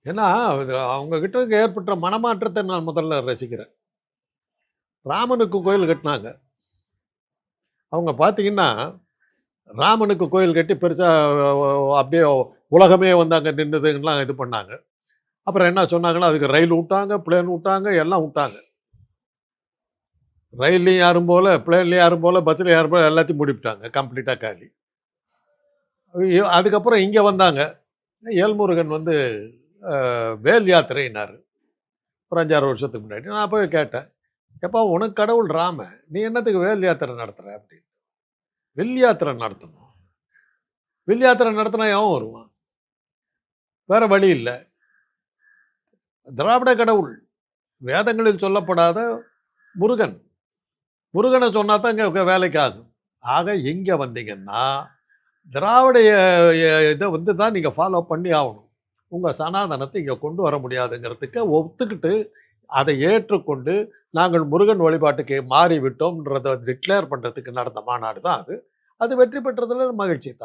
ஏன்னா, அது அவங்க கிட்ட ஏற்பட்ட மனமாற்றத்தை நான் முதல்ல ரசிக்கிறேன். ராமனுக்கு கோயில் கட்டுனாங்க. அவங்க பார்த்தீங்கன்னா, ராமனுக்கு கோயில் கட்டி பெருசா அப்படியே உலகமே வந்து அங்க நின்னுதுன்லாம் இது பண்ணாங்க. அப்புறம் என்ன சொன்னாங்கன்னா, அதுக்கு ரயில் விட்டாங்க, பிளேன் விட்டாங்க, எல்லாம் விட்டாங்க. ரயில்லயும் யாரும் போல, பிளேன்லயும் யாரும் போல, பஸ்ல யாரும் போல எல்லாத்தையும் மூடிப்புட்டாங்க. கம்ப்ளீட்டா காலி. அதுக்கப்புறம் இங்க வந்தாங்க. எல்முருகன் வந்து வேல் யாத்திரைன்னாரு. ஒரு 5, 6 வருஷத்துக்கு முன்னாடி. நான் போய் கேட்டேன். "எப்பா உனக்கு கடவுள் ராமன். நீ என்னத்துக்கு வேல் யாத்திரை நடத்துற?" அப்படின்னு. "வில் யாத்திரை நடத்தணும். வில் யாத்திரை நடத்தினா எவன் வருவான்? வேற வழி இல்ல. திராவிட கடவுள். வேதங்களில் சொல்லப்படாத முருகன். முருகன சொன்னா தான் இங்க வேலைக்கு ஆகும். ஆக இங்க வந்தீங்கன்னா, திராவிட இத வந்து தான் நீங்க ஃபாலோ பண்ணி ஆவணும். உங்க சனாதனத்த இங்க கொண்டு வர முடியாதுங்கிறதுக்கு ஒத்துக்கிட்டு, அதை ஏற்றுக்கொண்டு, நாங்கள் முருகன் வழிபாட்டுக்கு மாறிவிட்டோம்ன்றத டிக்ளேர் பண்றதுக்கு நடந்த மாநாடு தான் அது. அது வெற்றி பெற்றதுல மகிழ்ச்சி தான்.